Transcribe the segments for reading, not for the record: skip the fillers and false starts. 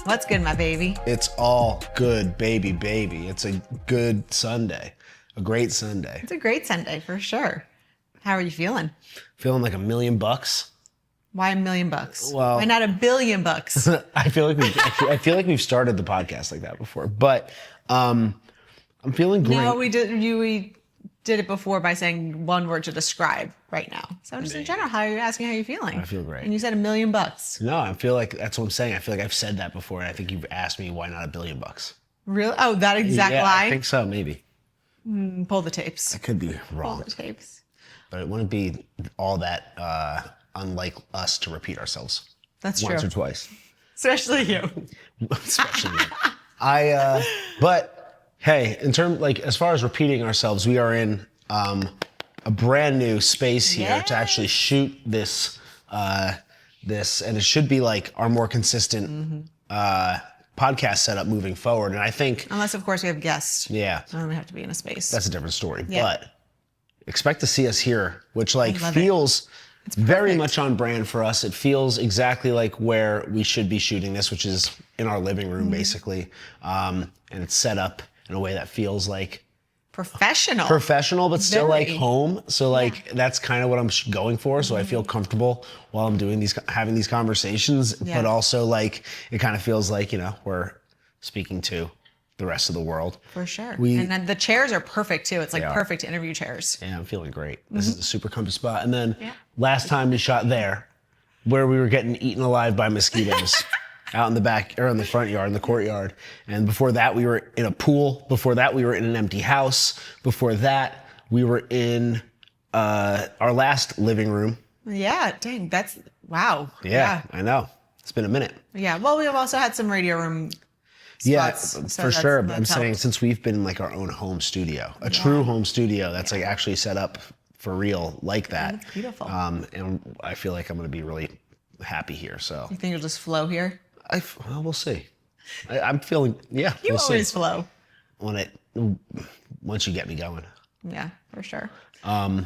What's good, my baby? It's all good, baby, baby. It's a good Sunday. A great Sunday. It's a great Sunday for sure. How are you feeling? Feeling like $1 million. Why $1 million bucks? Well- Why not $1 billion bucks? I feel like we've started the podcast like that before, but I'm feeling great. No, we did it before by saying one word to describe right now. So just in general, how are you asking how you're feeling? I feel great. And you said $1 million bucks. No, I feel like that's what I'm saying. I feel like I've said that before, and I think you've asked me why not $1 billion. Really? Oh, that exact Yeah, line? I think so, maybe. Pull the tapes. I could be Pull wrong, the tapes. but it wouldn't be all that unlike us to repeat ourselves. That's once true. or twice. Especially you. Especially me. But hey, as far as repeating ourselves, we are in a brand new space here to actually shoot this, and it should be like our more consistent podcast setup moving forward. And I think, Unless, of course, we have guests. yeah, Then we have to be in a space. that's a different story. Yeah. But expect to see us here, which love feels very perfect. much on brand for us. It feels exactly like where we should be shooting this, which is in our living room, basically. And it's set up in a way that feels like Professional. but still like Very. home. So that's kind of what I'm going for. So I feel comfortable while I'm having these conversations, Yeah. but also like it kind of feels like, we're speaking to the rest of the world. For sure. We- And then the chairs are perfect too. It's like They are. perfect interview chairs. Yeah, I'm feeling great. This is a super comfy spot. And then Yeah. last time we shot there, where we were getting eaten alive by mosquitoes out in the back or in the front yard, in the courtyard. And before that, we were in a pool. Before that, we were in an empty house. Before that, we were in our last living room. Yeah, dang, that's wow. Yeah, I know. It's been a minute. Yeah. Well, we have also had some radio room spots. Yeah, so for that's- sure. But I'm that's saying helped. since we've been in like our own home studio, a true home studio that's like actually set up for real like that. That's beautiful. And I feel like I'm going to be really happy here. So You think you'll just flow here? well, we'll see. I'm feeling, You we'll always see. flow. Once you get me going. Yeah, for sure. And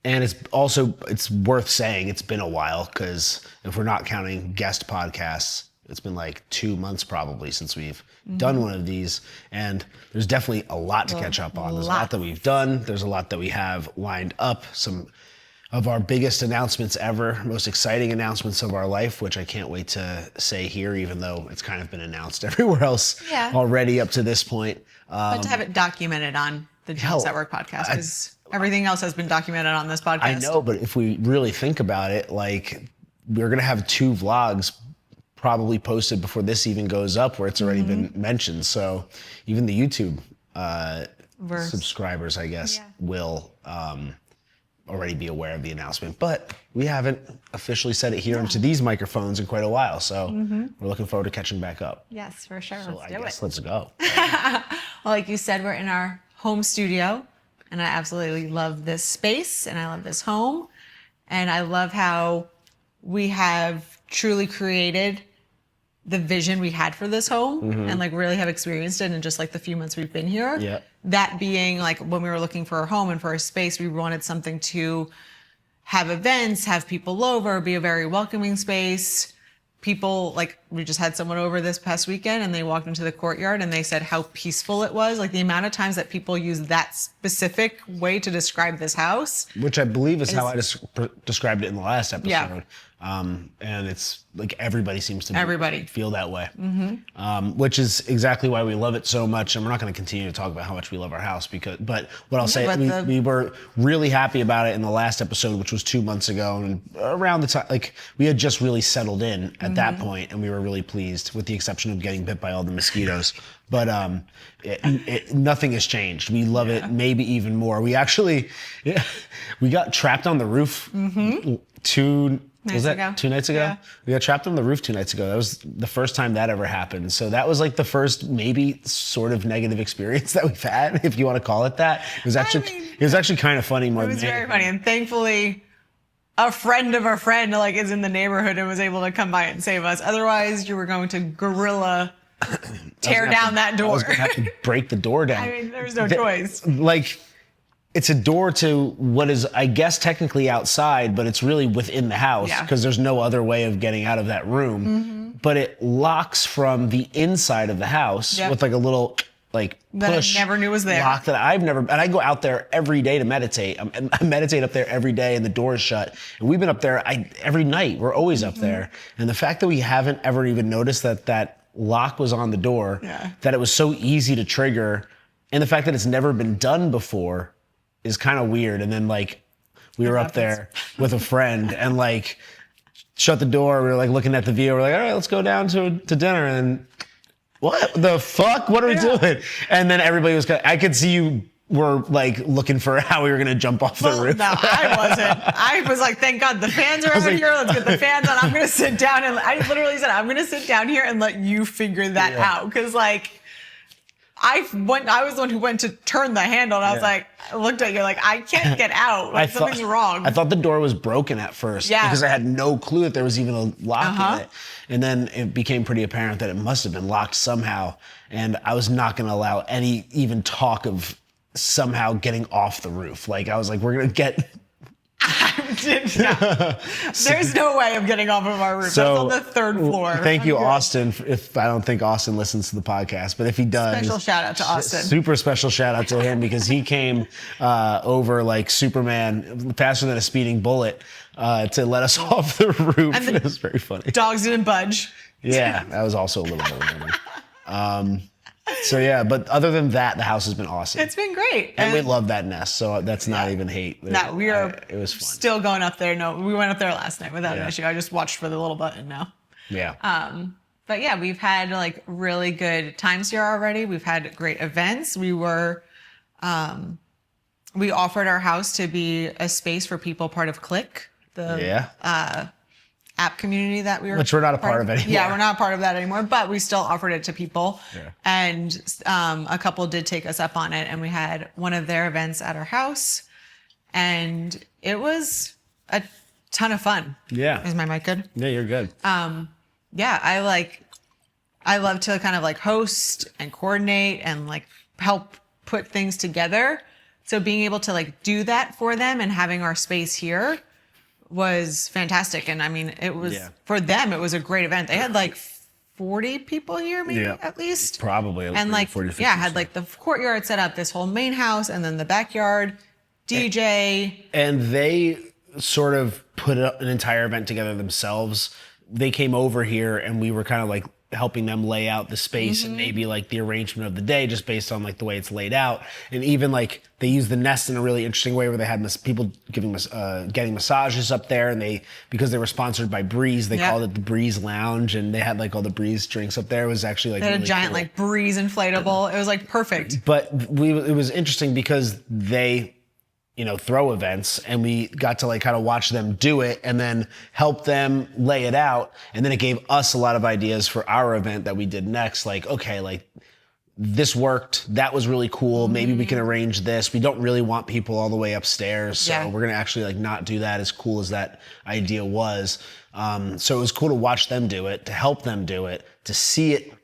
it's worth saying it's been a while, because if we're not counting guest podcasts, it's been like 2 months probably since we've done one of these. And there's definitely a lot to catch up on. There's a lot that we've done. There's a lot that we have lined up. Some of our biggest announcements ever, most exciting announcements of our life, which I can't wait to say here, even though it's kind of been announced everywhere else already up to this point. But to have it documented on the Jeans at Work podcast, because everything else has been documented on this podcast. I know, but if we really think about it, like we're going to have 2 vlogs probably posted before this even goes up, where it's already been mentioned. So even the YouTube subscribers, I guess, will already be aware of the announcement. But we haven't officially said it here into these microphones in quite a while. So we're looking forward to catching back up. Yes, for sure. So Let's I do guess it. let's go. Well, like you said, we're in our home studio, and I absolutely love this space, and I love this home, and I love how we have truly created the vision we had for this home and like really have experienced it in just like the few months we've been here. Yeah. That being like when we were looking for a home and for a space, we wanted something to have events, have people over, be a very welcoming space. People, like we just had someone over this past weekend and they walked into the courtyard and they said how peaceful it was. Like the amount of times that people use that specific way to describe this house. Which I believe is how I described it in the last episode. Yeah. And it's like everybody seems to feel that way. Which is exactly why we love it so much. And we're not going to continue to talk about how much we love our house, but what I'll say, we were really happy about it in the last episode, which was 2 months ago. And around the time, like we had just really settled in at that point, and we were really pleased, with the exception of getting bit by all the mosquitoes. But nothing has changed. We love it maybe even more. We actually, we got trapped on the roof 2 nights ago? Yeah. We got trapped on the roof 2 nights ago. That was the first time that ever happened. So that was like the first maybe sort of negative experience that we've had, if you want to call it that. It was actually kind of funny more It than was very anything. funny. And thankfully, a friend of a friend like is in the neighborhood and was able to come by and save us. Otherwise, you were going to guerrilla tear down that I door. was going to have to break the door down. I mean, there's no choice. Like, it's a door to what is, I guess, technically outside, but it's really within the house, because there's no other way of getting out of that room. but it locks from the inside of the house with like a little like push that I never knew was there. Lock that and I go out there every day to meditate. I meditate up there every day and the door is shut. And we've been up there every night. We're always up there. And the fact that we haven't ever even noticed that lock was on the door, that it was so easy to trigger, and the fact that it's never been done before is kind of weird. And then like we were up there with a friend and like shut the door. We were like looking at the view. We're like, all right, let's go down to dinner. And what the fuck? What are we doing? And then everybody was I could see you were like looking for how we were going to jump off the roof. No, I wasn't. I was like, thank God the fans are over here. Let's get the fans on. I'm going to sit down. And I literally said, I'm going to sit down here and let you figure that out. Because like, I was the one who went to turn the handle, and I was like, I looked at you like, I can't get out. Like, something's wrong. I thought the door was broken at first because I had no clue that there was even a lock in it. And then it became pretty apparent that it must have been locked somehow. And I was not going to allow any even talk of somehow getting off the roof. Like, I was like, we're going to get... There's no way of getting off of our roof. So, that's on the 3rd floor. Thank you, Austin. If I don't think Austin listens to the podcast, but if he does, special shout out to Austin. Super special shout out to him because he came over like Superman, faster than a speeding bullet, to let us off the roof. And it was very funny. Dogs didn't budge. Yeah, that was also a little motivating. So yeah, but other than that, the house has been awesome. It's been great. And we love that nest, so that's not even hate. No, it was fun. Still going up there. No, we went up there last night without an issue. I just watched for the little button now. Yeah. But yeah, we've had like really good times here already. We've had great events. We offered our house to be a space for people part of Click, the app community that we were, which we're not a part of anymore. Yeah, we're not part of that anymore, but we still offered it to people. And a couple did take us up on it, and we had one of their events at our house, and it was a ton of fun. Yeah. Is my mic good? Yeah, you're good. Yeah, I love to kind of like host and coordinate and like help put things together. So being able to like do that for them and having our space here was fantastic. And I mean, it was for them, it was a great event. They had like 40 people here, maybe at least. Probably. And like, 40, had like the courtyard set up, this whole main house, and then the backyard, DJ. And they sort of put an entire event together themselves. They came over here and we were kind of like helping them lay out the space and maybe like the arrangement of the day just based on like the way it's laid out. And even like they used the nest in a really interesting way where they had people getting massages up there, and because they were sponsored by Breeze, they called it the Breeze Lounge, and they had like all the Breeze drinks up there. It was actually like they had really a giant like Breeze inflatable. It was like perfect. But it was interesting because they throw events, and we got to like kind of watch them do it and then help them lay it out. And then it gave us a lot of ideas for our event that we did next. Like, okay, like this worked. That was really cool. Maybe we can arrange this. We don't really want people all the way upstairs. So we're going to actually like not do that, as cool as that idea was. So it was cool to watch them do it, to help them do it, to see it.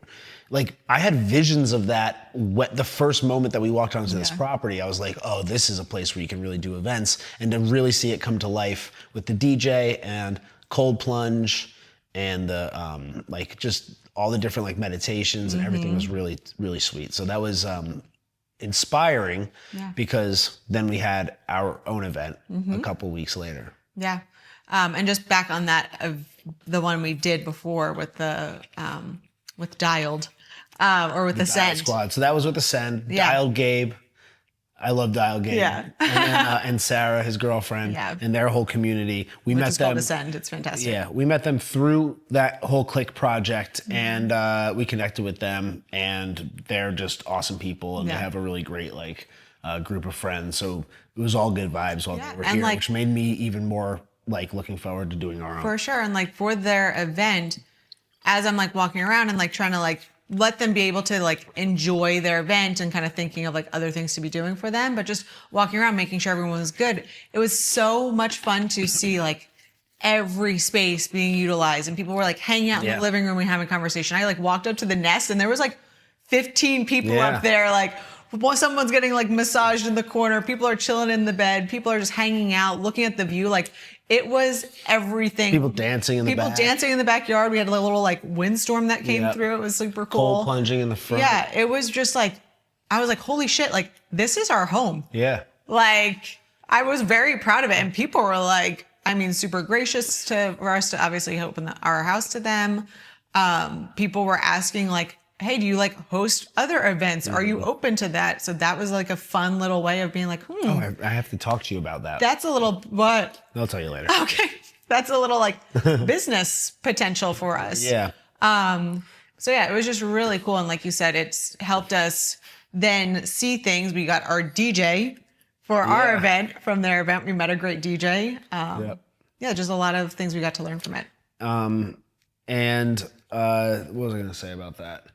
Like, I had visions of that the first moment that we walked onto this property. I was like, oh, this is a place where you can really do events, and to really see it come to life with the DJ and cold plunge and the like just all the different like meditations and everything was really, really sweet. So that was inspiring because then we had our own event a couple weeks later. Yeah. And just back on that of the one we did before with the with Dialed. Or with Ascend. Squad. So that was with Ascend. Dialed Gabe. I love Dialed Gabe. Yeah. And Sarah, his girlfriend, and their whole community. We met them. Called Ascend. It's fantastic. Yeah, we met them through that whole Click project, and we connected with them, and they're just awesome people, and they have a really great like group of friends. So it was all good vibes while they were here, like, which made me even more like looking forward to doing our own. For sure, and like for their event, as I'm like walking around and like trying to like let them be able to like enjoy their event and kind of thinking of like other things to be doing for them, but just walking around making sure everyone was good. It was so much fun to see like every space being utilized, and people were like hanging out in the living room and having a conversation. I like walked up to the nest and there was like 15 people up there, like someone's getting like massaged in the corner. People are chilling in the bed. People are just hanging out, looking at the view. Like It was everything. People dancing in the back. People dancing in the backyard. We had a little like windstorm that came through. It was super cool. Cold plunging in the front. Yeah, it was just like, I was like, holy shit, like this is our home. Yeah. Like I was very proud of it. And people were like, I mean, super gracious for us to obviously open our house to them. People were asking like, hey, do you like host other events? Are you open to that? So that was like a fun little way of being like, Oh, I have to talk to you about that. That's a little, what? I'll tell you later. Okay. That's a little like business potential for us. Yeah. So yeah, it was just really cool. And like you said, it's helped us then see things. We got our DJ for our event from their event. We met a great DJ. Yeah, just a lot of things we got to learn from it. And what was I going to say about that?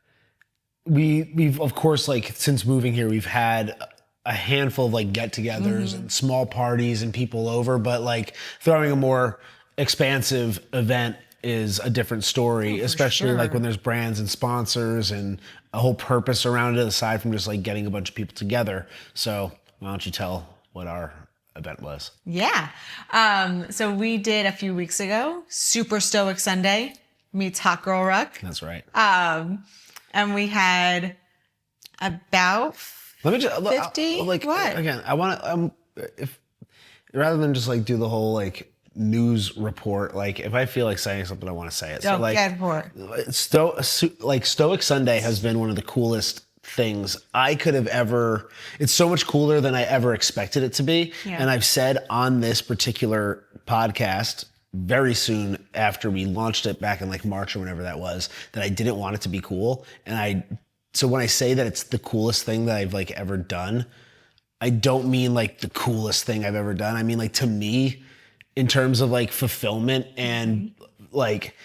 We've of course, like since moving here, we've had a handful of like get-togethers and small parties and people over, but like throwing a more expansive event is a different story, especially like when there's brands and sponsors and a whole purpose around it aside from just like getting a bunch of people together. So why don't you tell what our event was? Yeah. So we did a few weeks ago, Super Stoic Sunday meets Hot Girl Ruck. That's right. And we had about 50. Like what? Again, I want to if rather than just like do the whole like news report, like if I feel like saying something, I want to say it. So like get for it. Stoic Sunday has been one of the coolest things I could have ever. It's so much cooler than I ever expected it to be. Yeah. And I've said on this particular podcast very soon after we launched it back in like March or whenever that was, that I didn't want it to be cool. And so when I say that it's the coolest thing that I've like ever done, I don't mean like the coolest thing I've ever done. I mean like to me, in terms of like fulfillment and like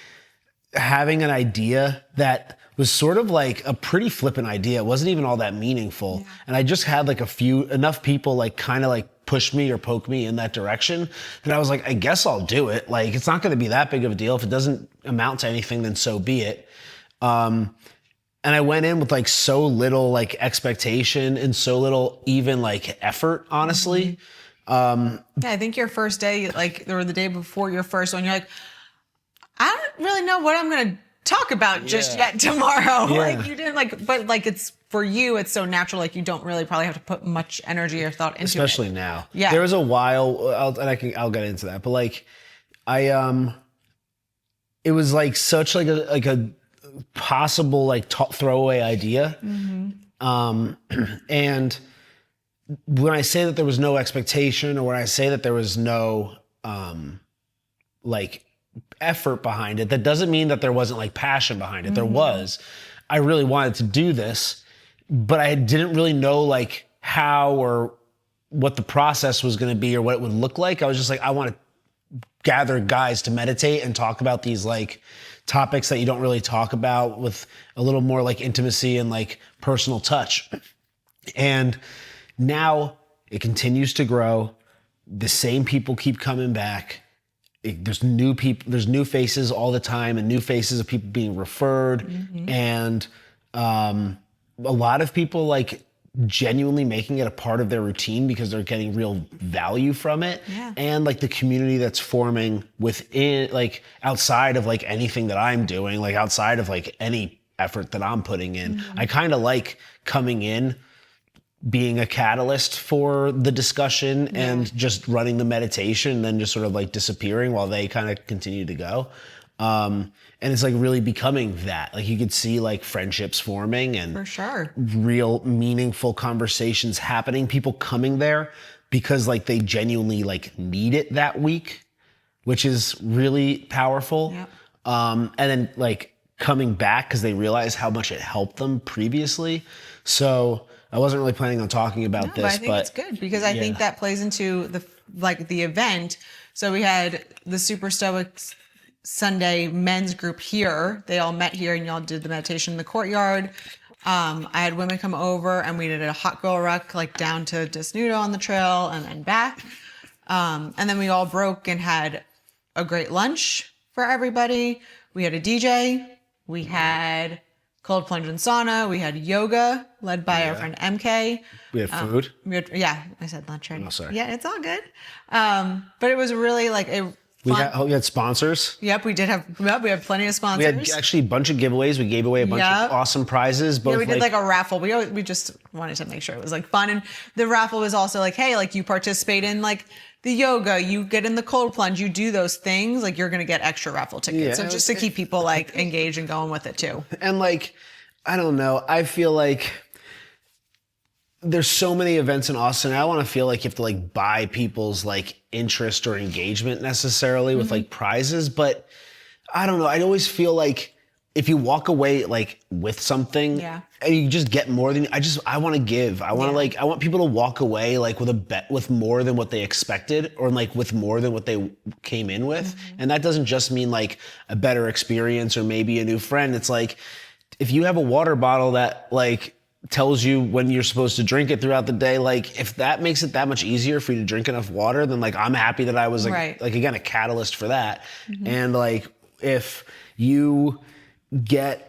having an idea that was sort of like a pretty flippant idea. It wasn't even all that meaningful. Yeah. And I just had like enough people like kind of like push me or poke me in that direction. And I was like, I guess I'll do it. Like, it's not going to be that big of a deal. If it doesn't amount to anything, then so be it. And I went in with like so little like expectation and so little even like effort, honestly. Yeah, I think your first day, like, or the day before your first one, you're like, I don't really know what I'm going to talk about just yet tomorrow. Yeah. Like you didn't like, but like it's for you, it's so natural. Like you don't really probably have to put much energy or thought into Especially it. now. Yeah. There was a while, I'll get into that, but like it was like such like a possible like throwaway idea. And when I say that there was no expectation, or when I say that there was no like effort behind it, that doesn't mean that there wasn't like passion behind it. There was. I really wanted to do this, but I didn't really know like how or what the process was going to be or what it would look like. I was just like, I want to gather guys to meditate and talk about these like topics that you don't really talk about with a little more like intimacy and like personal touch. And now it continues to grow. The same people keep coming back. There's new people, there's new faces all the time, and new faces of people being referred. And a lot of people like genuinely making it a part of their routine because they're getting real value from it. Yeah. And like the community that's forming within, like outside of like anything that I'm doing, like outside of like any effort that I'm putting in. I kind of like coming in, being a catalyst for the discussion and just running the meditation, and then just sort of like disappearing while they kind of continue to go. And it's like really becoming that. Like you could see like friendships forming and for sure real meaningful conversations happening. People coming there because like they genuinely like need it that week, which is really powerful. Yep. And then like coming back because they realize how much it helped them previously. So I wasn't really planning on talking about this, but I think it's good because I think that plays into the event. So we had the Super Stoic Sunday men's group here. They all met here and y'all did the meditation in the courtyard. I had women come over and we did a hot girl ruck, like down to Desnudo on the trail and then back. And then we all broke and had a great lunch for everybody. We had a DJ. We had cold plunge and sauna. We had yoga led by our friend MK. We had food. I said lunch. Right? Oh, sorry. Yeah, it's all good. But it was really like we had sponsors. Yep, we did have. Yep, we had plenty of sponsors. We had actually a bunch of giveaways. We gave away a bunch of awesome prizes. Both we did like a raffle. We just wanted to make sure it was like fun, and the raffle was also like, hey, like you participate in like the yoga, you get in the cold plunge, you do those things, like you're gonna get extra raffle tickets. Yeah, so just to keep people like engaged and going with it too. And like, I don't know, I feel like there's so many events in Austin. I want to feel like you have to like buy people's like interest or engagement necessarily with like prizes, but I don't know. I always feel like if you walk away like with something and you just get more than I want to give. I want to I want people to walk away like with a bet with more than what they expected or like with more than what they came in with. And that doesn't just mean like a better experience or maybe a new friend. It's like if you have a water bottle that like tells you when you're supposed to drink it throughout the day, like if that makes it that much easier for you to drink enough water, then like I'm happy that I was like again a catalyst for that. And like if you get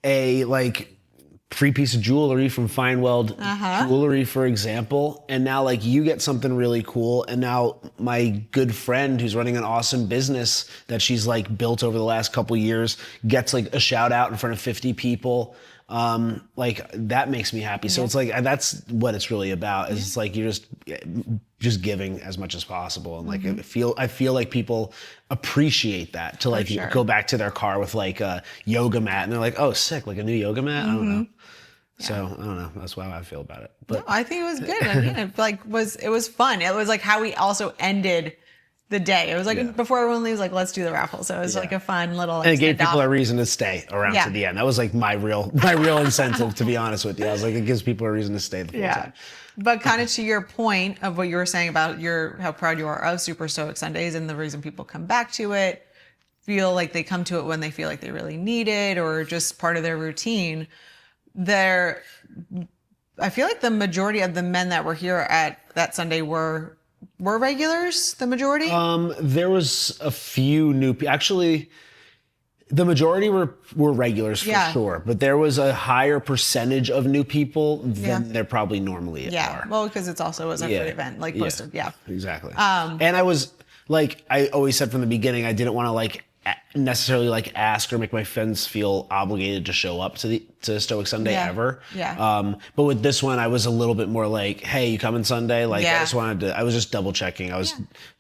a like free piece of jewelry from Fine Weld Jewelry, for example, and now like you get something really cool, and now my good friend who's running an awesome business that she's like built over the last couple years gets like a shout out in front of 50 people. Like that makes me happy. So it's like that's what it's really about. Is it's like you're just giving as much as possible, and like I feel like people appreciate that to like go back to their car with like a yoga mat, and they're like, oh, sick, like a new yoga mat. I don't know. Yeah. So I don't know. That's how I feel about it. But no, I think it was good. I mean, it was fun. It was like how we also ended the day. It was like before everyone leaves, like let's do the raffle. So it was like a fun little. And it gave people a reason to stay around to the end. That was like my real incentive, to be honest with you. I was like, it gives people a reason to stay the full time. But kind of to your point of what you were saying about how proud you are of Super Stoic Sundays and the reason people come back to it, feel like they come to it when they feel like they really need it or just part of their routine. I feel like the majority of the men that were here at that Sunday were regulars, the majority? There was a few new people. Actually, the majority were regulars for sure, but there was a higher percentage of new people than there probably normally are. Well, because it's also was a free event, like posted. Yeah, exactly. And I was like, I always said from the beginning, I didn't want to like necessarily like ask or make my friends feel obligated to show up to Stoic Sunday ever. But with this one, I was a little bit more like, hey, you coming Sunday? Like I was just double checking. I was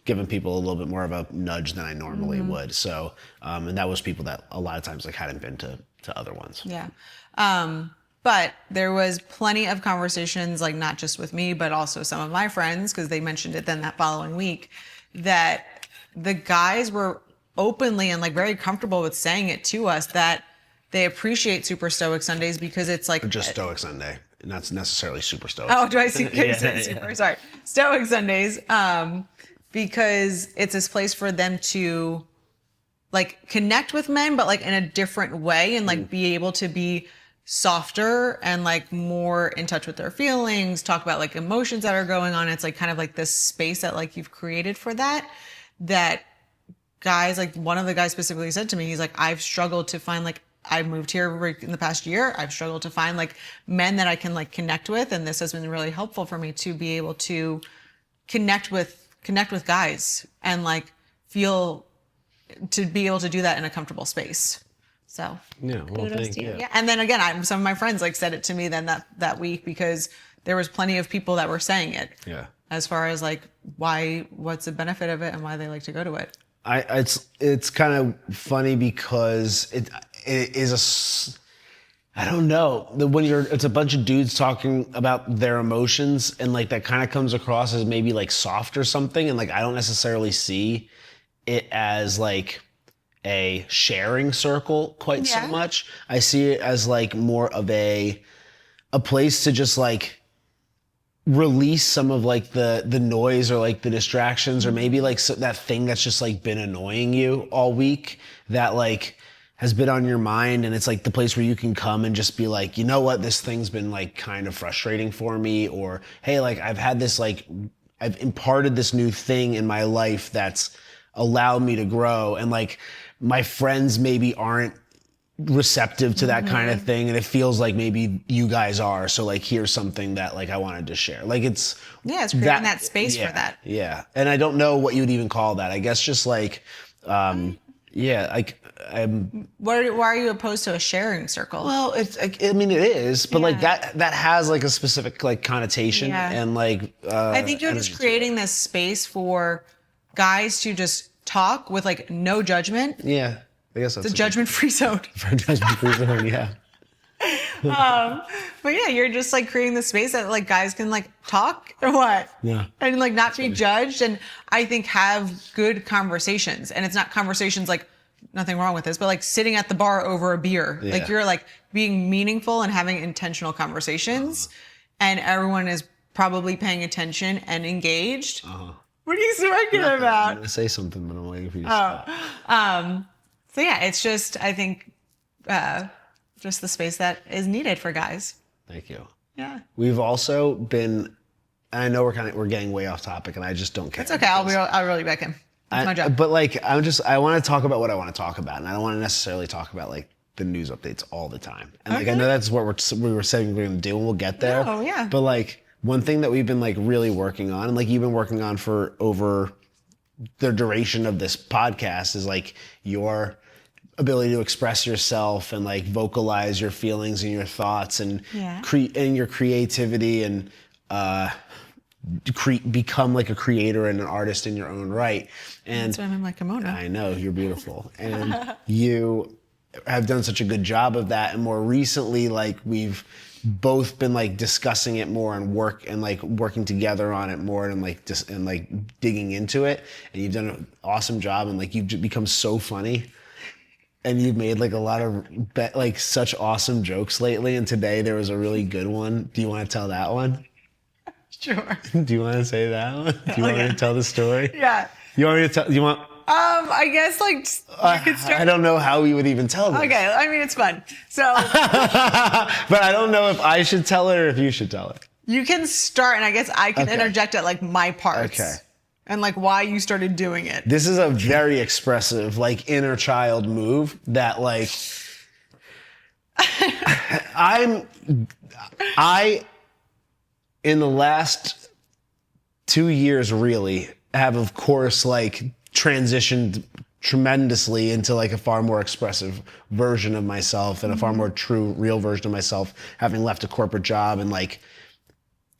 giving people a little bit more of a nudge than I normally would. So, and that was people that a lot of times like hadn't been to other ones. Yeah. But there was plenty of conversations, like not just with me, but also some of my friends, because they mentioned it then that following week, that the guys were openly and like very comfortable with saying it to us that they appreciate Super Stoic Sundays because it's like just Stoic Sunday, not necessarily Super Stoic. Oh, do I see? Super? Sorry, Stoic Sundays, because it's this place for them to like connect with men, but like in a different way, and like be able to be softer and like more in touch with their feelings, talk about like emotions that are going on. It's like kind of like this space that like you've created for that guys, like one of the guys specifically said to me, he's like, I've struggled to find like, I moved here in the past year. I've struggled to find like men that I can like connect with. And this has been really helpful for me to be able to connect with guys and like to be able to do that in a comfortable space. So thank you. Yeah. And then again, some of my friends like said it to me then that week, because there was plenty of people that were saying it. Yeah. As far as like what's the benefit of it and why they like to go to it. It's kind of funny because it is I don't know, when it's a bunch of dudes talking about their emotions, and like that kind of comes across as maybe like soft or something, and like I don't necessarily see it as like a sharing circle quite so much. I see it as like more of a place to just like release some of like the noise or like the distractions, or maybe like that thing that's just like been annoying you all week that like has been on your mind, and it's like the place where you can come and just be like, you know what, this thing's been like kind of frustrating for me, or hey, like I've imparted this new thing in my life that's allowed me to grow, and like my friends maybe aren't receptive to that kind of thing, and it feels like maybe you guys are. So like, here's something that like I wanted to share. Like it's creating that space for that. Yeah, and I don't know what you would even call that. I guess just like, like I'm. Why are you opposed to a sharing circle? Well, I mean, it is, but like that has like a specific like connotation, and like. I think you're just creating this space for guys to just talk with like no judgment. Yeah. I guess that's a judgment-free zone. Judgment-free zone, yeah. But yeah, you're just like creating the space that like guys can like talk or what? Yeah. And like not be judged, and I think have good conversations. And it's not conversations like nothing wrong with this, but like sitting at the bar over a beer. Yeah. Like you're like being meaningful and having intentional conversations, and everyone is probably paying attention and engaged. What are you smirking about? I'm gonna say something, but I'm waiting for you to stop. So yeah, it's just, I think, just the space that is needed for guys. Thank you. Yeah. We've also been, and I know we're getting way off topic, and I just don't care. It's okay. I'll really back in. That's my job. But like, I want to talk about what I want to talk about, and I don't want to necessarily talk about like the news updates all the time. And like, I know that's what we were saying we're going to do, and we'll get there. Oh yeah. But like, one thing that we've been like really working on, and like you've been working on for over the duration of this podcast, is like your ability to express yourself and like vocalize your feelings and your thoughts, and and your creativity, and become like a creator and an artist in your own right. And that's why I'm in my kimono. I know, you're beautiful. And you have done such a good job of that. And more recently, like we've both been like discussing it more and working together on it more, and like just and like digging into it. And you've done an awesome job, and like you've become so funny. And you've made like a lot of like such awesome jokes lately. And today there was a really good one. Do you want to tell that one? Sure. Do you want to say that one? Do you want me to tell the story? Yeah. You want me to tell? You want? I guess like you could start. I don't know how we would even tell this. Okay, I mean it's fun. So. But I don't know if I should tell it or if you should tell it. You can start, and I guess I can interject at like my parts. Okay. And like why you started doing it. This is a very expressive, like inner child move that like I in the last 2 years really have of course like transitioned tremendously into like a far more expressive version of myself, and a far more true, real version of myself, having left a corporate job and like,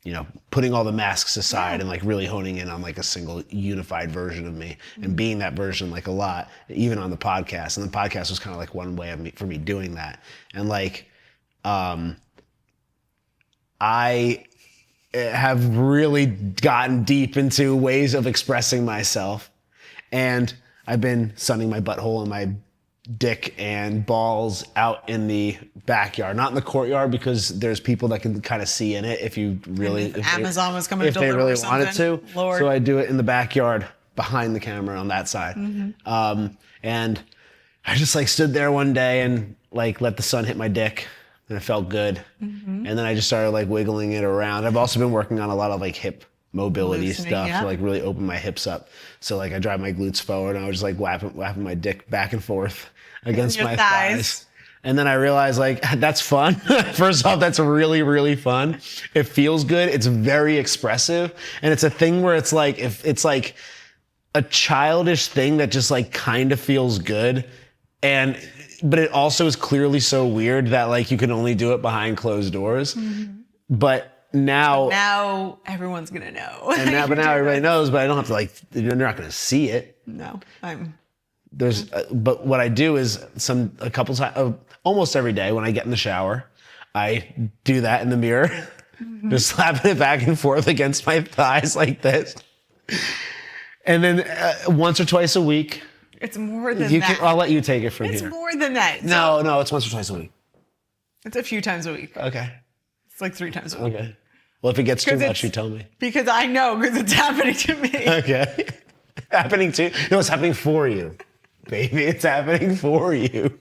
you know, putting all the masks aside and like really honing in on like a single unified version of me, and being that version like a lot, even on the podcast. And the podcast was kind of like one way of for me doing that. And like, I have really gotten deep into ways of expressing myself, and I've been sunning my butthole and my dick and balls out in the backyard, not in the courtyard, because there's people that can kind of see in it if you really, if Amazon was coming to if they deliver really something. wanted to. Lord. So I do it in the backyard behind the camera on that side. And I just like stood there one day and like let the sun hit my dick, and it felt good. And then I just started like wiggling it around. I've also been working on a lot of like hip mobility stuff to like really open my hips up. So like I drive my glutes forward, and I was just like whapping my dick back and forth against my thighs. And then I realized like, that's fun. First off, that's really, really fun. It feels good. It's very expressive. And it's a thing where it's like, if it's like a childish thing that just like kind of feels good. But it also is clearly so weird that like you can only do it behind closed doors. But now everyone's gonna know. And now everybody knows, but I don't have to like, you're not gonna see it. No, but what I do is a couple times, almost every day when I get in the shower, I do that in the mirror, just slapping it back and forth against my thighs like this. And then once or twice a week. It's more than that. I'll let you take it from here. It's more than that. No, it's once or twice a week. It's a few times a week. Okay. It's like 3 times a week. Okay. Well, if it gets too much, you tell me. Because I know, because it's happening to me. Okay. Happening to you? No, it's happening for you. Baby, it's happening for you.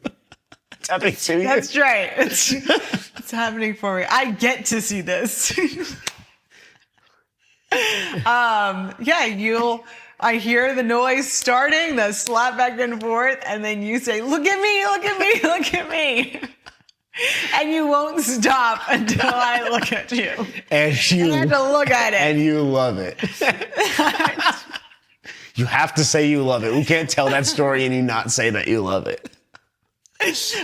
It's happening to you. That's right. It's happening for me. I get to see this. I hear the noise starting, the slap back and forth, and then you say, look at me, look at me, look look at me. And you won't stop until I look at you. And you have to look at it. And you love it. You have to say you love it. We can't tell that story and you not say that you love it.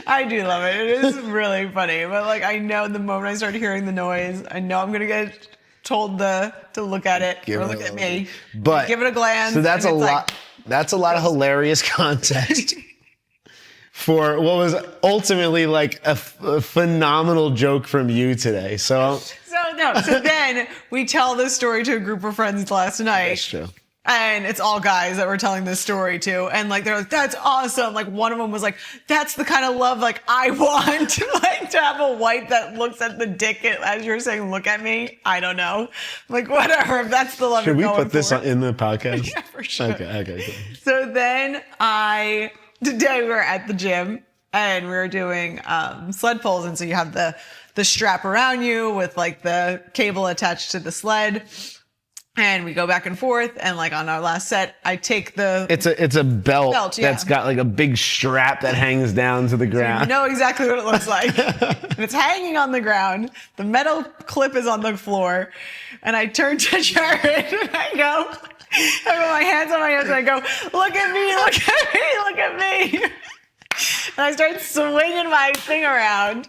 I do love it. It is really funny. But like, I know the moment I start hearing the noise, I know I'm going to get told to look at it or look at me. But give it a glance. So that's a lot. That's a lot of hilarious context for what was ultimately like a phenomenal joke from you today. So then we tell this story to a group of friends last night. That's true. And it's all guys that we're telling this story to. And like, they're like, that's awesome. Like one of them was like, that's the kind of love like I want like to have a wife that looks at the dick as you're saying, look at me. I don't know. Like whatever. If that's the love Should you're we going put this for. in the podcast? Yeah, for sure. Okay. Cool. So then today we were at the gym and we were doing sled pulls. And so you have the strap around you with like the cable attached to the sled. And we go back and forth, and like on our last set, I take the it's a belt that's got like a big strap that hangs down to the ground. So you know exactly what it looks like. And it's hanging on the ground. The metal clip is on the floor, and I turn to Jared and I put my hands on my hips and I go, look at me, look at me, look at me. And I start swinging my thing around.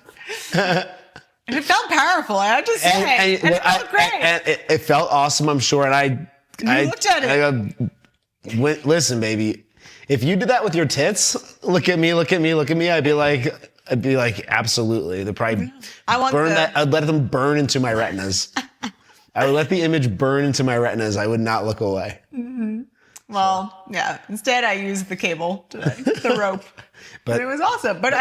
And it felt powerful, I have to say. And it felt great. And it felt awesome, I'm sure. And I looked at it. Listen, baby, if you did that with your tits, look at me, look at me, look at me, I'd be like, absolutely. They'd probably I'd let them burn into my retinas. I would let the image burn into my retinas. I would not look away. Mm-hmm. Well, yeah. Instead, I used the cable today, the rope. But it was awesome. But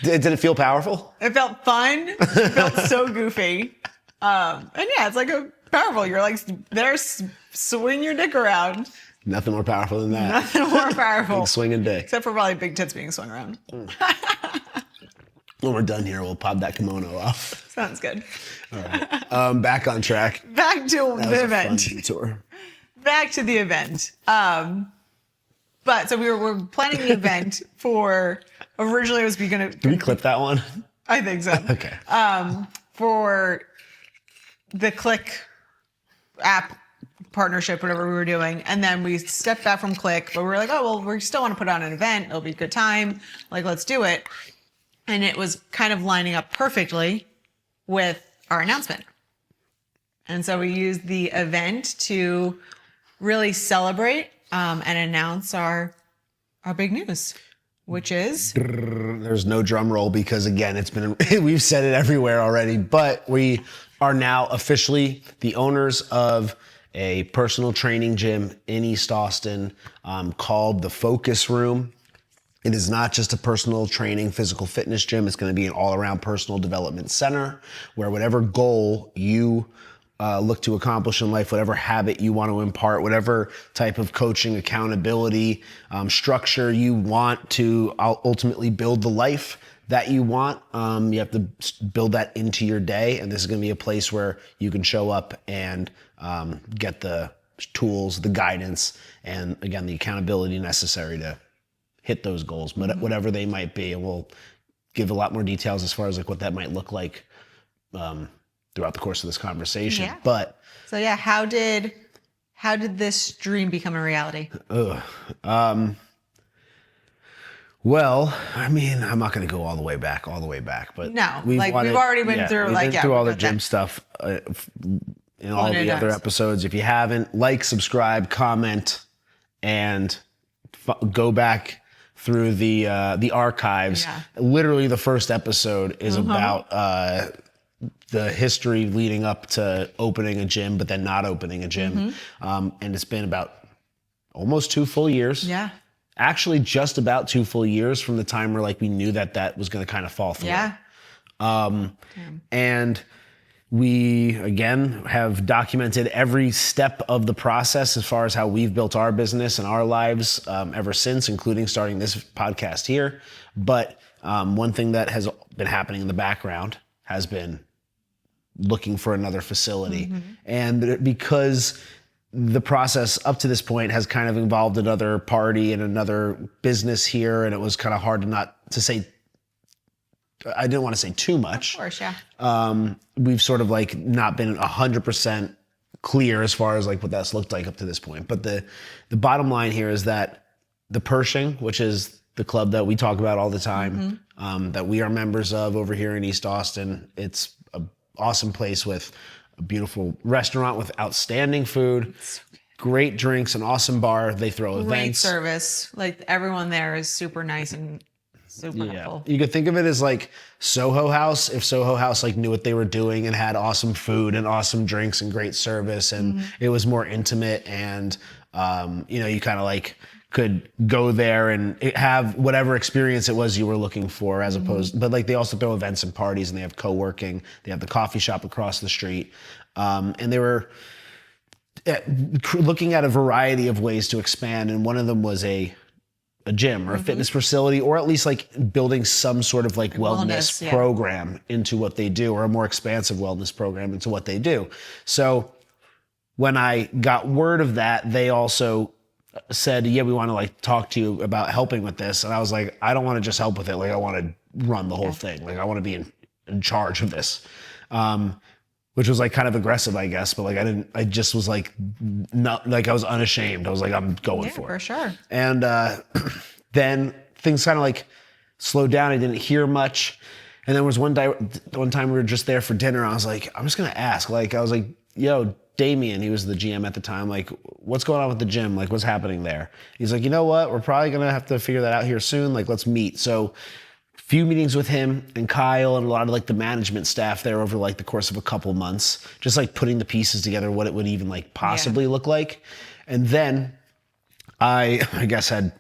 did it feel powerful? It felt fun. It felt so goofy. And yeah, it's like powerful. You're like there, swing your dick around. Nothing more powerful than that. Nothing more powerful. Big swinging dick. Except for probably big tits being swung around. When we're done here, we'll pop that kimono off. Sounds good. All right. Back on track. Back to the event. Fun tour. Back to the event. But so we were planning the event for originally it was going to. Can we clip that one? I think so. Okay. For the Click app partnership, whatever we were doing, and then we stepped back from Click, but we were like, oh well, we still want to put on an event. It'll be a good time. Like let's do it. And it was kind of lining up perfectly with our announcement. And so we used the event to really celebrate and announce our big news, which is there's no drum roll because again, we've said it everywhere already, but we are now officially the owners of a personal training gym in East Austin called the Focus Room. It is not just a personal training, physical fitness gym. It's going to be an all-around personal development center where whatever goal you look to accomplish in life, whatever habit you want to impart, whatever type of coaching, accountability, structure you want to ultimately build the life that you want, you have to build that into your day. And this is going to be a place where you can show up and get the tools, the guidance, and again, the accountability necessary to hit those goals, whatever they might be. And we'll give a lot more details as far as like what that might look like throughout the course of this conversation. Yeah. But so yeah, how did this dream become a reality? Well, I mean, I'm not going to go all the way back, but no, we've already been through through all the gym stuff in all the other episodes. If you haven't, like, subscribe, comment, and go back through the archives. Yeah. Literally, the first episode is about the history leading up to opening a gym, but then not opening a gym. And it's been about almost 2 full years. Yeah. Actually, just about 2 full years from the time where we knew that was going to kind of fall through. Yeah. And we, again, have documented every step of the process as far as how we've built our business and our lives ever since, including starting this podcast here. But one thing that has been happening in the background has been looking for another facility. And because the process up to this point has kind of involved another party and another business here, and it was kind of hard to say I didn't want to say too much. Of course, yeah. We've sort of like not been 100% clear as far as like what that's looked like up to this point. But the bottom line here is that the Pershing, which is the club that we talk about all the time, that we are members of over here in East Austin, it's an awesome place with a beautiful restaurant with outstanding food, great drinks, an awesome bar. They throw events. Great service. Like everyone there is super nice and super helpful. You could think of it as like Soho House, if Soho House like knew what they were doing and had awesome food and awesome drinks and great service, and it was more intimate, and you kind of like could go there and have whatever experience it was you were looking for, as opposed, but like they also throw events and parties, and they have co-working, they have the coffee shop across the street, and they were looking at a variety of ways to expand, and one of them was a gym or a fitness facility, or at least like building some sort of like wellness program into what they do, or a more expansive wellness program into what they do. So when I got word of that, they also said, yeah, we want to like talk to you about helping with this. And I was like, I don't want to just help with it. Like I want to run the whole thing. Like I want to be in charge of this. Which was like kind of aggressive, I guess, but like I just was like, not like I was unashamed. I was like, I'm going for it. For sure. And then things kind of like slowed down. I didn't hear much. And then was one time we were just there for dinner. I was like, I'm just going to ask. Like, I was like, yo, Damien, he was the GM at the time. Like, what's going on with the gym? Like, what's happening there? He's like, you know what? We're probably going to have to figure that out here soon. Like, let's meet. So few meetings with him and Kyle and a lot of like the management staff there over like the course of a couple months, just like putting the pieces together, what it would even like possibly look like. And then I guess had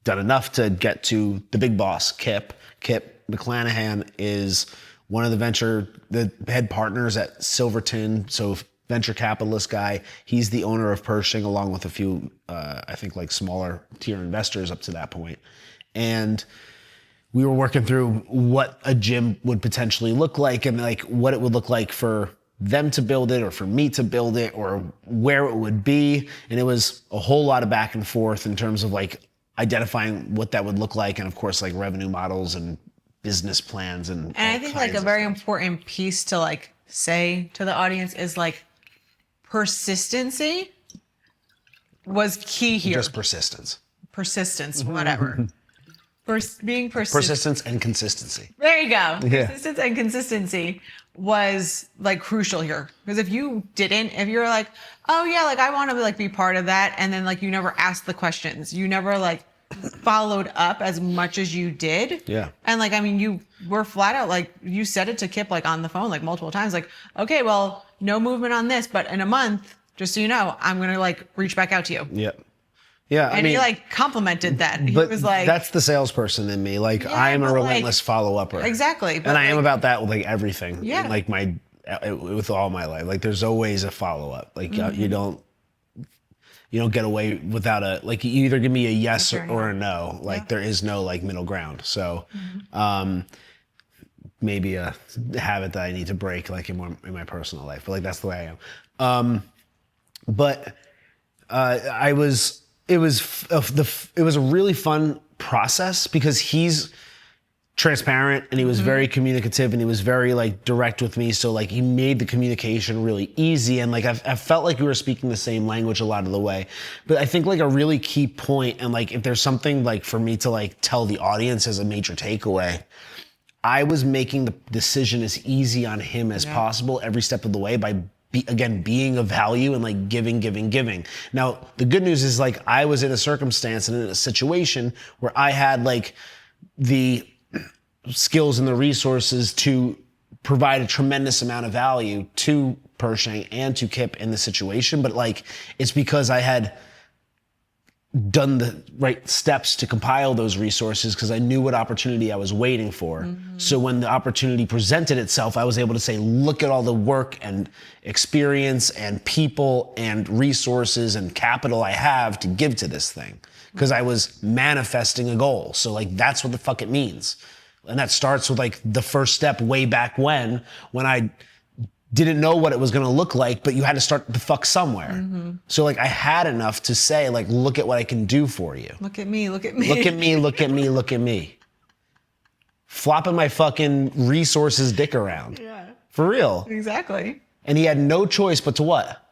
done enough to get to the big boss, Kip. Kip McClanahan is one of the head partners at Silverton. So venture capitalist guy. He's the owner of Pershing, along with a few, I think like smaller tier investors up to that point. And we were working through what a gym would potentially look like, and like what it would look like for them to build it or for me to build it, or where it would be. And it was a whole lot of back and forth in terms of like identifying what that would look like. And of course, like revenue models and business plans. And I think like a very important piece to like say to the audience is like persistency was key here. Just persistence, whatever. Being persistent. Persistence and consistency. There you go. Yeah. Persistence and consistency was like crucial here. Because if you're like, oh yeah, like I want to like be part of that, and then like you never asked the questions, you never like followed up as much as you did. Yeah. And like, I mean, you were flat out like, you said it to Kip like on the phone like multiple times, like, okay, well, no movement on this, but in a month, just so you know, I'm gonna like reach back out to you. Yep. Yeah, and he like complimented that. He but was like, that's the salesperson in me. Like I am a relentless follow-upper. Exactly. And I am about that with like everything. Yeah. Like with all my life. Like there's always a follow-up. Like you don't get away without like you either give me a yes or a no. Like there is no like middle ground. So maybe a habit that I need to break like in my personal life. But like that's the way I am. But it was a really fun process because he's transparent and he was very communicative and he was very like direct with me. So like he made the communication really easy, and like I felt like we were speaking the same language a lot of the way. But I think like a really key point, and like if there's something like for me to like tell the audience as a major takeaway, I was making the decision as easy on him as possible every step of the way by being of value and like giving. Now, the good news is like I was in a circumstance and in a situation where I had like the skills and the resources to provide a tremendous amount of value to Pershing and to Kip in the situation. But like, it's because I had done the right steps to compile those resources because I knew what opportunity I was waiting for. So when the opportunity presented itself, I was able to say, look at all the work and experience and people and resources and capital I have to give to this thing. Because I was manifesting a goal. So like, that's what the fuck it means. And that starts with like the first step way back when I didn't know what it was going to look like, but you had to start the fuck somewhere. So like I had enough to say like, look at what I can do for you. Look at me, look at me. Look at me, look at me, look at me. flopping my fucking resources dick around. Yeah. For real. Exactly. And he had no choice but to what?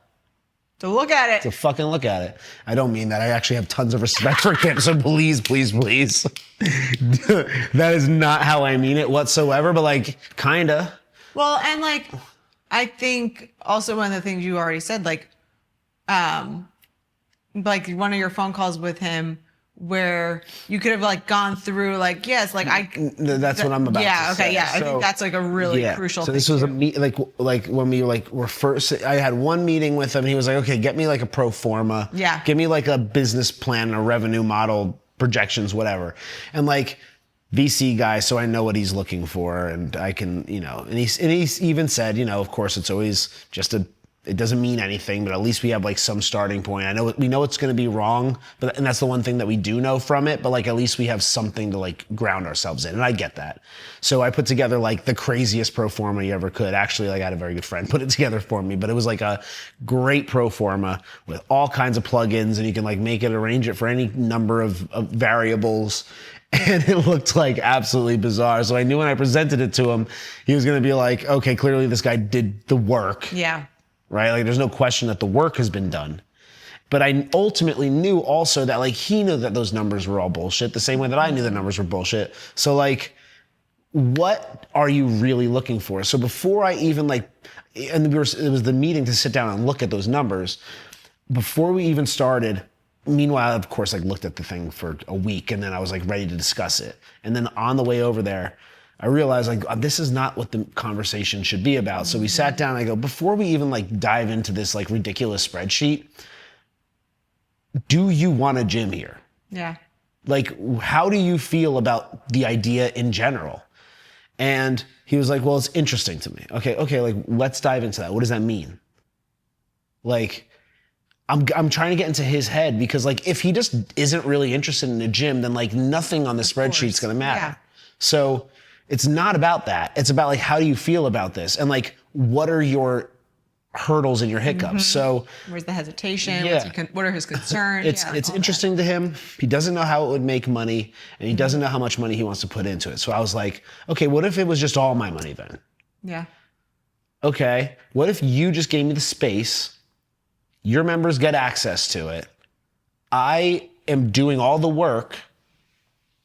To look at it. To fucking look at it. I don't mean that. I actually have tons of respect for him. So please, please, please. That is not how I mean it whatsoever, but like, kinda. Well, and like, I think also one of the things you already said, like one of your phone calls with him where you could have like gone through like, yes, like that's what I'm about to say. Yeah. I think that's like a really crucial thing. So this was like when we were first, I had one meeting with him. He was like, okay, get me like a pro forma. Yeah. Give me like a business plan, a revenue model, projections, whatever. And like VC guy, so I know what he's looking for and I can, and he's even said, of course it's always just it doesn't mean anything, but at least we have like some starting point. We know it's going to be wrong, and that's the one thing that we do know from it, but like at least we have something to like ground ourselves in. And I get that. So I put together like the craziest pro forma you ever could. Actually, like I had a very good friend put it together for me, but it was like a great pro forma with all kinds of plugins and you can like arrange it for any number of variables. And it looked like absolutely bizarre. So I knew when I presented it to him, he was going to be like, okay, clearly this guy did the work. Yeah. Right? Like there's no question that the work has been done. But I ultimately knew also that like he knew that those numbers were all bullshit, the same way that I knew the numbers were bullshit. So like, what are you really looking for? So before I even it was the meeting to sit down and look at those numbers, before we even started, meanwhile, of course, I looked at the thing for a week and then I was like ready to discuss it. And then on the way over there, I realized like this is not what the conversation should be about. So we sat down and I go, before we even like dive into this like ridiculous spreadsheet, do you want a gym here? Yeah. Like, how do you feel about the idea in general? And he was like, well, it's interesting to me. Okay, like let's dive into that. What does that mean? Like, I'm trying to get into his head because like if he just isn't really interested in a gym, then like nothing on the spreadsheet's gonna matter. Yeah. So it's not about that. It's about like, how do you feel about this? And like, what are your hurdles and your hiccups? Mm-hmm. So where's the hesitation? Yeah. What are his concerns? It's interesting to him. He doesn't know how it would make money and he doesn't know how much money he wants to put into it. So I was like, okay, what if it was just all my money then? Yeah. Okay. What if you just gave me the space? Your members get access to it. I am doing all the work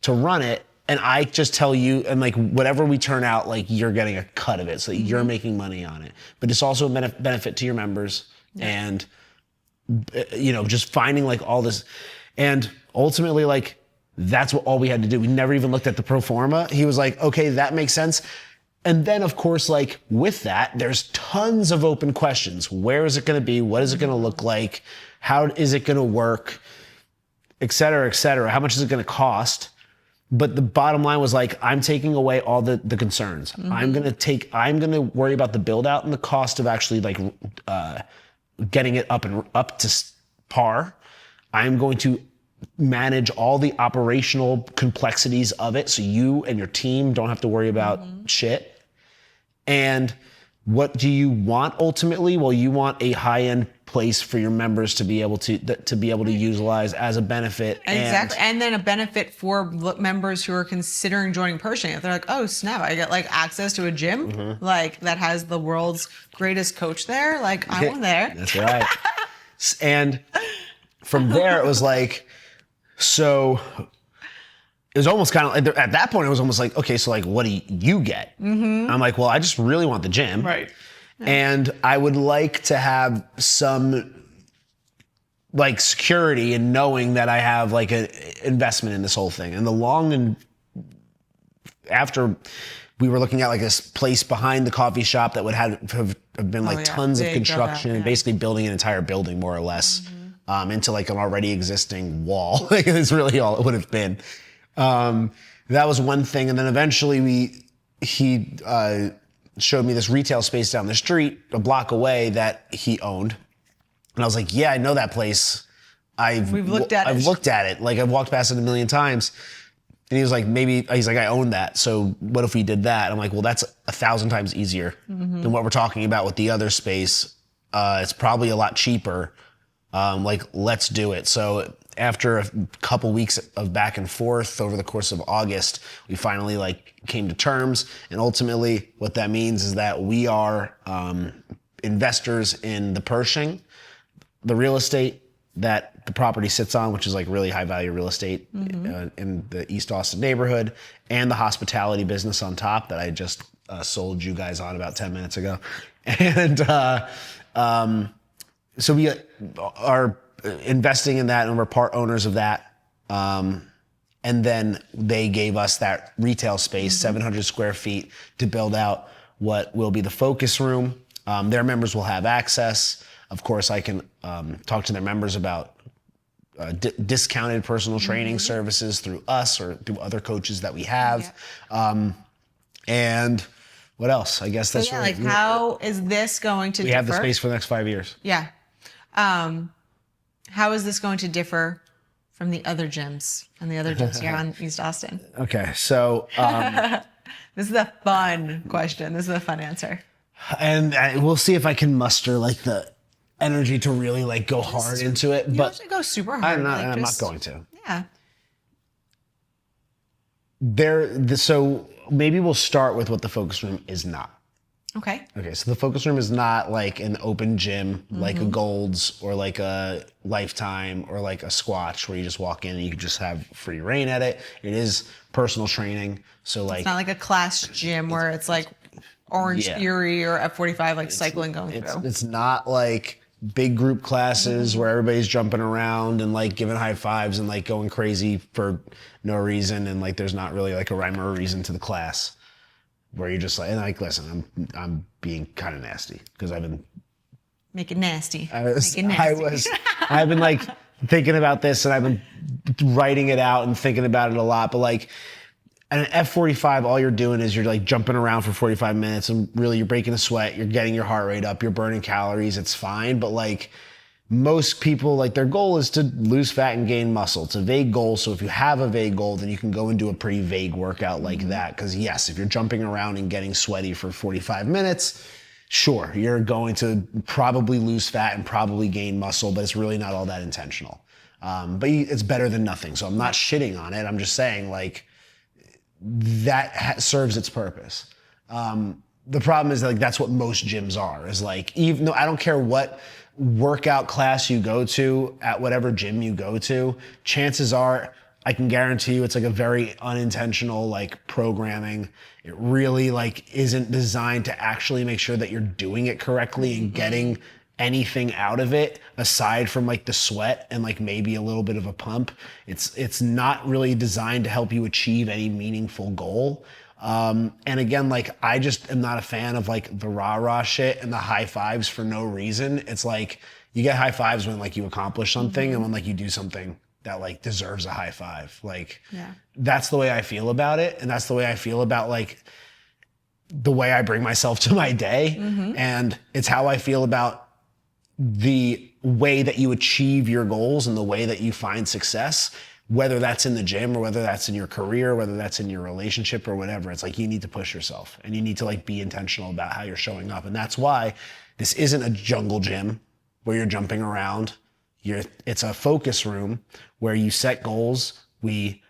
to run it. And I just tell you, and like whatever we turn out, like you're getting a cut of it, so you're making money on it. But it's also a benefit to your members, and just finding like all this, and ultimately like that's what all we had to do. We never even looked at the pro forma. He was like, okay, that makes sense. And then of course, like with that, there's tons of open questions. Where is it going to be? What is it going to look like? How is it going to work? Et cetera, et cetera. How much is it going to cost? But the bottom line was like, I'm taking away all the concerns. Mm-hmm. I'm going to worry about the build out and the cost of actually like getting it up to par. I'm going to manage all the operational complexities of it so you and your team don't have to worry about shit. And what do you want ultimately? Well, you want a high-end place for your members to be able to utilize as a benefit. Exactly. And then a benefit for members who are considering joining Pershing. If they're like, oh snap, I get like access to a gym like that has the world's greatest coach there. Like I want there. That's right. And from there it was like, so it was almost kind of like, at that point it was almost like, okay, so like what do you get? Mm-hmm. I'm like, well, I just really want the gym. Right. And I would like to have some like security in knowing that I have like an investment in this whole thing. And after we were looking at like this place behind the coffee shop that would have been like tons of construction and basically building an entire building more or less into like an already existing wall. Like it's really all it would have been. That was one thing. And then eventually he showed me this retail space down the street, a block away, that he owned. And I was like, yeah, I know that place. I've looked at it. Like I've walked past it a million times. And he was like, he's like, I own that. So what if we did that? I'm like, well, that's 1,000 times easier than what we're talking about with the other space. It's probably a lot cheaper. like, let's do it. So after a couple weeks of back and forth over the course of August, we finally like came to terms. And ultimately what that means is that we are investors in the Pershing, the real estate that the property sits on, which is like really high value real estate in the East Austin neighborhood, and the hospitality business on top that I just sold you guys on about 10 minutes ago. And so we are investing in that, and we're part owners of that. And then they gave us that retail space, 700 square feet, to build out what will be the focus room. Their members will have access. Of course, I can talk to their members about discounted personal training services through us or through other coaches that we have. And what else? I guess that's like, how is this going to differ? We have the space for the next 5 years. Yeah. How is this going to differ from the other gyms and the other gyms here on East Austin? Okay, so this is a fun question. This is a fun answer. And we'll see if I can muster like the energy to really like go hard into it. You but don't have to go super hard. I'm not going to. Yeah. So maybe we'll start with what the focus room is not. Okay. Okay, so the focus room is not like an open gym, like a Gold's or like a Lifetime or like a Squatch where you just walk in and you can just have free reign at it. It is personal training. So like, it's not like a class gym where it's like Orange Theory or F45, like cycling going through. It's not like big group classes where everybody's jumping around and like giving high fives and like going crazy for no reason. And like, there's not really like a rhyme or a reason to the class. Where you're just like, and like, listen, I'm being kind of nasty because I've been making nasty. I've been like thinking about this and I've been writing it out and thinking about it a lot. But like at an F45, all you're doing is you're like jumping around for 45 minutes and really you're breaking a sweat, you're getting your heart rate up, you're burning calories. It's fine. But like most people, like their goal is to lose fat and gain muscle. It's a vague goal. So if you have a vague goal, then you can go and do a pretty vague workout like that. Because yes, if you're jumping around and getting sweaty for 45 minutes, sure, you're going to probably lose fat and probably gain muscle, but it's really not all that intentional. But it's better than nothing. So I'm not shitting on it. I'm just saying like that serves its purpose. The problem is like that's what most gyms are. Is like even though I don't care what workout class you go to at whatever gym you go to, chances are I can guarantee you it's like a very unintentional like programming. It really like isn't designed to actually make sure that you're doing it correctly and getting anything out of it aside from like the sweat and like maybe a little bit of a pump. It's not really designed to help you achieve any meaningful goal. And again, like I just am not a fan of like the rah-rah shit and the high fives for no reason. It's like you get high fives when like you accomplish something and when like you do something that like deserves a high five. Like that's the way I feel about it. And that's the way I feel about like the way I bring myself to my day. And it's how I feel about the way that you achieve your goals and the way that you find success, whether that's in the gym or whether that's in your career, whether that's in your relationship or whatever. It's like you need to push yourself and you need to like be intentional about how you're showing up. And that's why this isn't a jungle gym where you're jumping around. It's a focus room where you set goals. We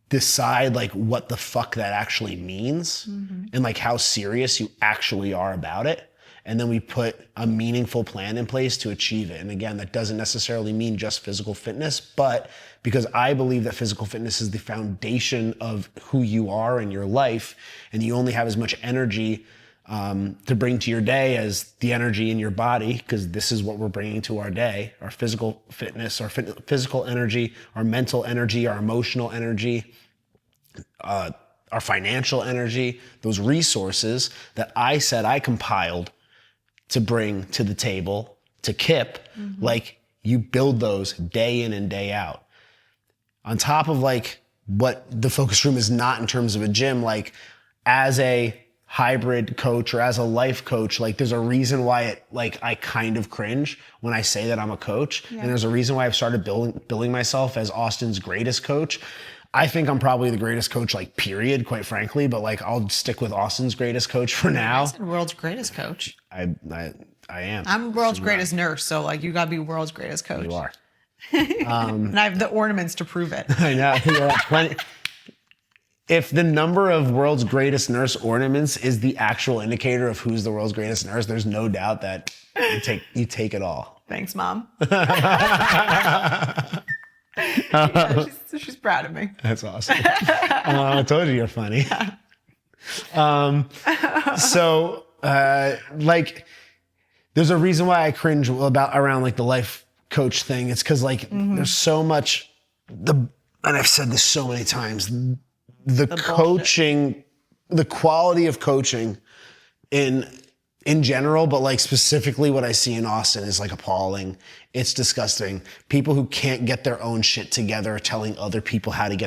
decide like what the fuck that actually means and like how serious you actually are about it. And then we put a meaningful plan in place to achieve it. And again, that doesn't necessarily mean just physical fitness, but because I believe that physical fitness is the foundation of who you are in your life, and you only have as much energy to bring to your day as the energy in your body, because this is what we're bringing to our day, our physical fitness, our physical energy, our mental energy, our emotional energy, our financial energy, those resources that I said I compiled to bring to the table, to Kip, like you build those day in and day out. On top of like what the focus room is not in terms of a gym, like as a hybrid coach or as a life coach, like there's a reason why it like I kind of cringe when I say that I'm a coach. And there's a reason why I've started billing myself as Austin's greatest coach. I think I'm probably the greatest coach, like period, quite frankly, but like I'll stick with Austin's greatest coach for now. I said world's greatest coach. I I am. I'm world's greatest nurse, so like you gotta be world's greatest coach. You are. And I have the ornaments to prove it. I know. Yeah. If the number of world's greatest nurse ornaments is the actual indicator of who's the world's greatest nurse, there's no doubt that you take it all. Thanks, Mom. Yeah, she's proud of me. That's awesome. I told you you're funny. Like, there's a reason why I cringe around like the life coach thing. It's because like there's so much and I've said this so many times. The coaching, the quality of coaching in general, but like specifically what I see in Austin is like appalling. It's disgusting. People who can't get their own shit together are telling other people how to get